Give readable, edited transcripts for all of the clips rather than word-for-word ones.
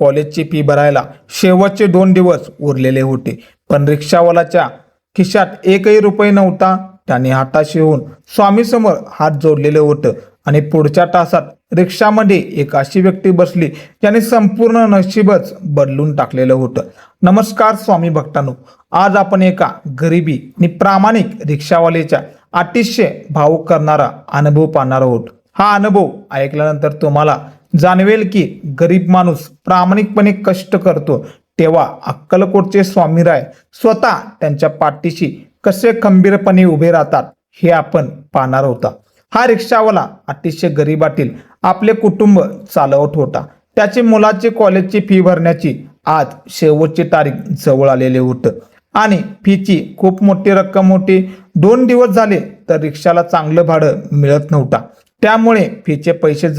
कॉलेजची फी भरायला शेवटचे 2 दिवस उरलेले होते, पण रिक्षावालाच्या खिशात एकही रुपये नव्हता. त्याने हाताशी होऊन स्वामीसमोर हात जोडलेले होतं आणि पुढच्या तासात रिक्षामध्ये एक अशी व्यक्ती बसली ज्याने संपूर्ण नशीबच बदलून टाकलेलं होतं. नमस्कार स्वामी भक्तांनो, आज आपण एका गरिबी आणि प्रामाणिक रिक्षावाल्याच्या अतिशय भावुक करणारा अनुभव पाहणार आहोत. हा अनुभव ऐकल्यानंतर तुम्हाला जाणवेल की गरीब माणूस प्रामाणिकपणे कष्ट करतो तेव्हा अक्कलकोटचे स्वामीराय स्वतः त्यांच्या पाठीशी कसे खंबीरपणे उभे राहतात हे आपण पाहणार होता. हा रिक्षावाला अतिशय गरिबातील आपले कुटुंब चालवत होता. त्याची मुलाची कॉलेजची फी भरण्याची आज शेवटची तारीख जवळ आलेले होतं आणि फीची खूप मोठी रक्कम होती. 2 दिवस झाले तर रिक्षाला चांगलं भाडं मिळत नव्हता. त्यामुळे फीचे पैसे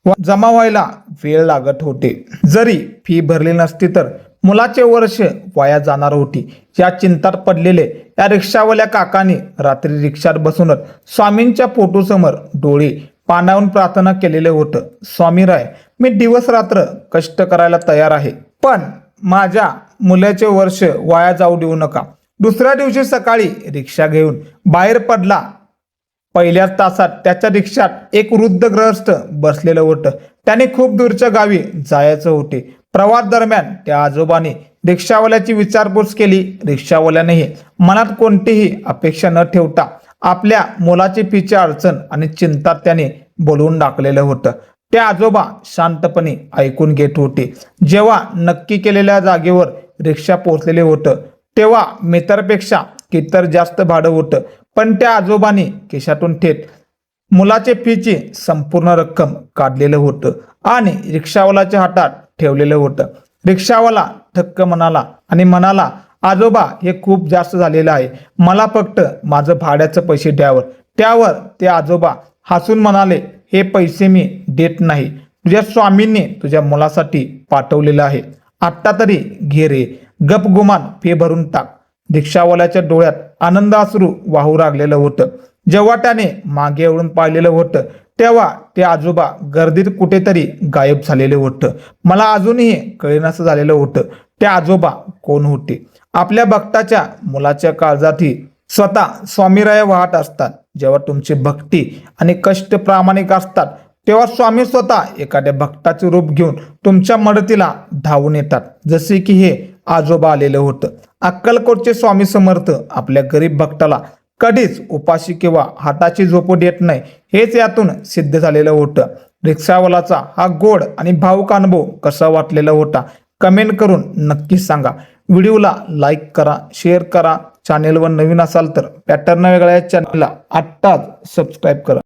जमा व्हायला वेळ लागत होते. जरी फी भरली नसती तर मुलाचे वर्ष वाया जाणार होती. या चिंतात पडलेले या रिक्षावाल्या काकाने रात्री रिक्षात बसूनच स्वामींच्या फोटोसमोर डोळे पाणावून प्रार्थना केलेले होतं. स्वामीराय, मी दिवस रात्र कष्ट करायला तयार आहे, पण माझ्या मुलाचे वर्ष वाया जाऊ देऊ नका. दुसऱ्या दिवशी सकाळी रिक्षा घेऊन बाहेर पडला. पहिल्याच तासात त्याच्या रिक्षात एक वृद्ध गृहस्थ बसलेलं होतं. त्याने खूप दूरच्या गावी जायचं होते. प्रवास दरम्यान त्या आजोबाने रिक्षावाल्याची विचारपूस केली. रिक्षावाल्यानेही मनात कोणतीही अपेक्षा न ठेवता आपल्या मुलाची फीची अडचण आणि चिंता त्याने बोलवून टाकलेलं होतं. ते आजोबा शांतपणे ऐकून घेत होते. जेव्हा नक्की केलेल्या जागेवर रिक्षा पोहोचलेले होतं तेव्हा मीटरपेक्षा कितीतर जास्त भाडं होतं, पण त्या आजोबाने खिशातून थेट मुलाचे फीची संपूर्ण रक्कम काढलेलं होतं आणि रिक्षावाल्याच्या हातात ठेवलेलं होतं. रिक्षावाला थक्क म्हणाला, आजोबा, हे खूप जास्त झालेलं आहे, मला फक्त माझं भाड्याचं पैसे द्यावर. त्यावर ते आजोबा हसून म्हणाले, हे पैसे मी देत नाही, तुझ्या स्वामींनी तुझ्या मुलासाठी पाठवलेलं आहे. आत्ता तरी घे रे, गपगुमान फी भरून टाक. रिक्षावाल्याच्या डोळ्यात आनंद अश्रू वाहू लागलेलं होतं. जेव्हा त्याने मागे वळून पाहिलेलं होतं तेव्हा ते आजोबा गर्दीत कुठेतरी गायब झालेले होतं. मला अजूनही कळेनासं झालेलं होतं ते आजोबा कोण होते. आपल्या भक्ताच्या मुलाच्या काळजातही स्वतः स्वामीराय वाहत असतात. जेव्हा तुमची भक्ती आणि कष्ट प्रामाणिक असतात तेव्हा स्वामी स्वतः एखाद्या भक्ताचे रूप घेऊन तुमच्या मदतीला धावून येतात, जसे की हे आजोबा आलेलं होतं. अक्कलकोटचे स्वामी समर्थ आपल्या गरीब भक्ताला कधीच उपाशी किंवा हाताची झोप देत नाही, हेच यातून सिद्ध झालेलं होतं. रिक्षावालाचा हा गोड आणि भावुक अनुभव कसा वाटलेला होता कमेंट करून नक्की सांगा. व्हिडिओला लाईक करा, शेअर करा. चॅनेलवर नवीन असाल तर पॅटर्न वेगळ्या चॅनलला आत्ताच सबस्क्राईब करा.